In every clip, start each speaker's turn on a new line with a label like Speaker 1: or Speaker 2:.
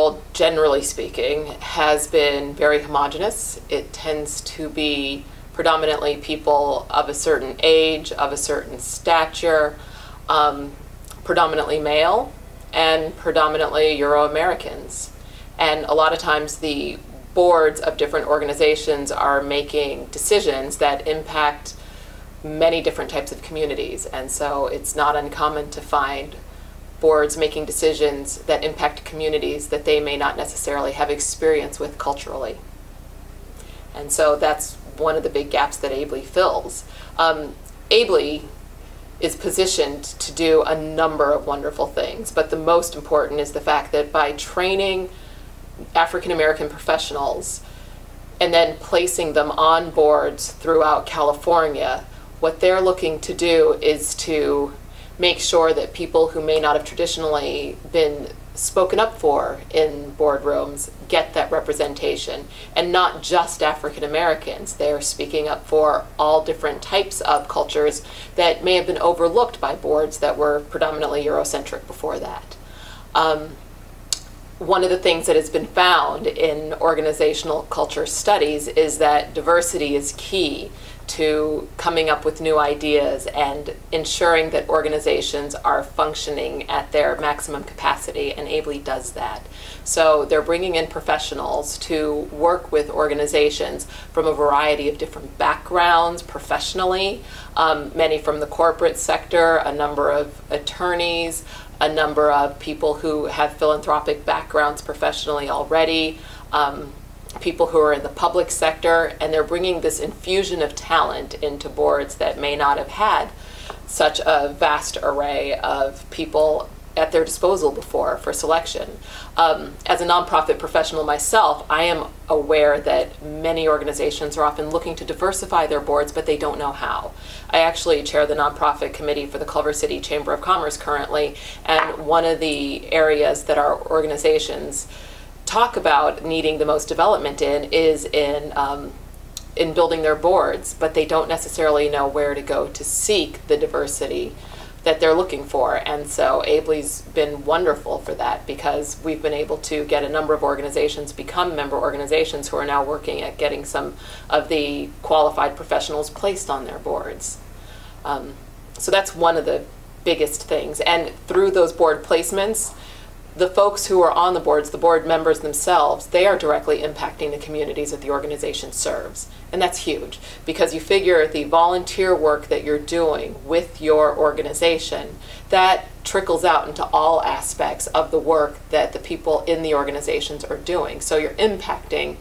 Speaker 1: world, generally speaking, has been very homogenous. It tends to be predominantly people of a certain age, of a certain stature, predominantly male, and predominantly Euro-Americans. And a lot of times the boards of different organizations are making decisions that impact many different types of communities. And so it's not uncommon to find boards making decisions that impact communities that they may not necessarily have experience with culturally. And so that's one of the big gaps that AABLI fills. AABLI is positioned to do a number of wonderful things, but the most important is the fact that by training African American professionals and then placing them on boards throughout California, what they're looking to do is to make sure that people who may not have traditionally been spoken up for in boardrooms get that representation, and not just African Americans. They're speaking up for all different types of cultures that may have been overlooked by boards that were predominantly Eurocentric before that. One of the things that has been found in organizational culture studies is that diversity is key to coming up with new ideas and ensuring that organizations are functioning at their maximum capacity, and AABLI does that. So they're bringing in professionals to work with organizations from a variety of different backgrounds professionally, many from the corporate sector, a number of attorneys, a number of people who have philanthropic backgrounds professionally already, people who are in the public sector, and they're bringing this infusion of talent into boards that may not have had such a vast array of people at their disposal before for selection. As a nonprofit professional myself, I am aware that many organizations are often looking to diversify their boards, but they don't know how. I actually chair the nonprofit committee for the Culver City Chamber of Commerce currently, and one of the areas that our organizations talk about needing the most development in is in building their boards, but they don't necessarily know where to go to seek the diversity that they're looking for. And so AABLI's been wonderful for that, because we've been able to get a number of organizations become member organizations who are now working at getting some of the qualified professionals placed on their boards. So that's one of the biggest things. And through those board placements, the folks who are on the boards, the board members themselves, they are directly impacting the communities that the organization serves. And that's huge, because you figure the volunteer work that you're doing with your organization, that trickles out into all aspects of the work that the people in the organizations are doing. So you're impacting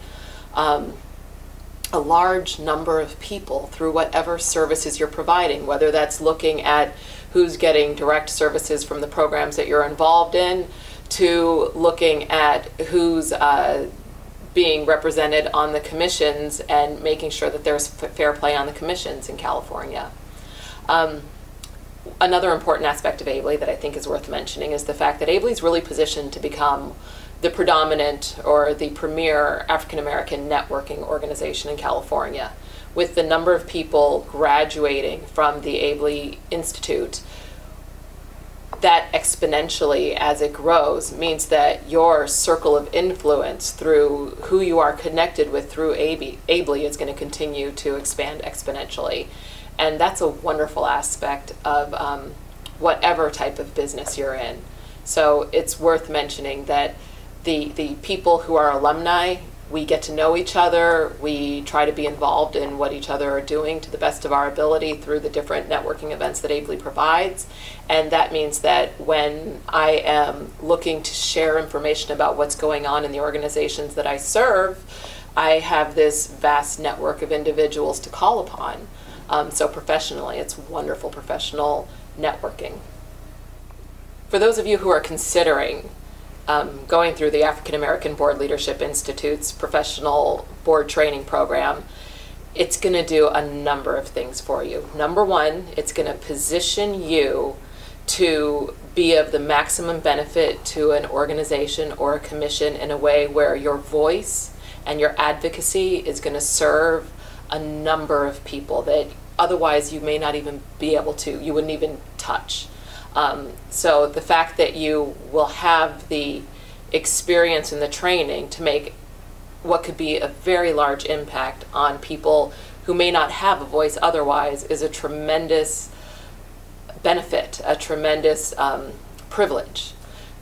Speaker 1: a large number of people through whatever services you're providing, whether that's looking at who's getting direct services from the programs that you're involved in, to looking at who's being represented on the commissions and making sure that there's fair play on the commissions in California. Another important aspect of AABLI that I think is worth mentioning is the fact that AABLI is really positioned to become the predominant or the premier African American networking organization in California. With the number of people graduating from the AABLI Institute, that exponentially, as it grows, means that your circle of influence through who you are connected with through AABLI is going to continue to expand exponentially. And that's a wonderful aspect of whatever type of business you're in. So it's worth mentioning that the people who are alumni, we get to know each other, we try to be involved in what each other are doing to the best of our ability through the different networking events that AABLI provides. And that means that when I am looking to share information about what's going on in the organizations that I serve, I have this vast network of individuals to call upon. So professionally, it's wonderful professional networking. For those of you who are considering going through the African American Board Leadership Institute's professional board training program, it's going to do a number of things for you. Number one, it's going to position you to be of the maximum benefit to an organization or a commission in a way where your voice and your advocacy is going to serve a number of people that otherwise you may not even be able to, you wouldn't even touch. So the fact that you will have the experience in the training to make what could be a very large impact on people who may not have a voice otherwise is a tremendous benefit, a tremendous privilege.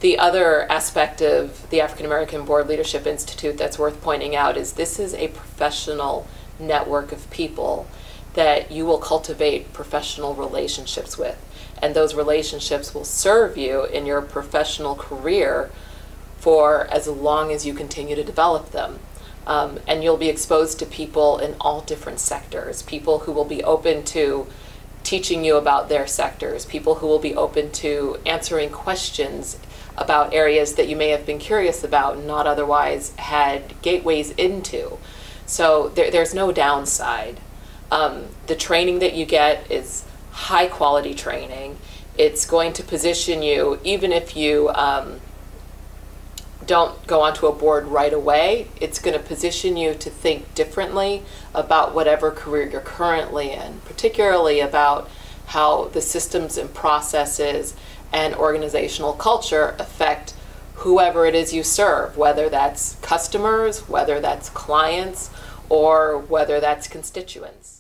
Speaker 1: The other aspect of the African American Board Leadership Institute that's worth pointing out is this is a professional network of people that you will cultivate professional relationships with. And those relationships will serve you in your professional career for as long as you continue to develop them. And you'll be exposed to people in all different sectors, people who will be open to teaching you about their sectors, people who will be open to answering questions about areas that you may have been curious about and not otherwise had gateways into. So there's no downside. The training that you get is high quality training. It's going to position you, even if you don't go onto a board right away, it's going to position you to think differently about whatever career you're currently in, particularly about how the systems and processes and organizational culture affect whoever it is you serve, whether that's customers, whether that's clients, or whether that's constituents.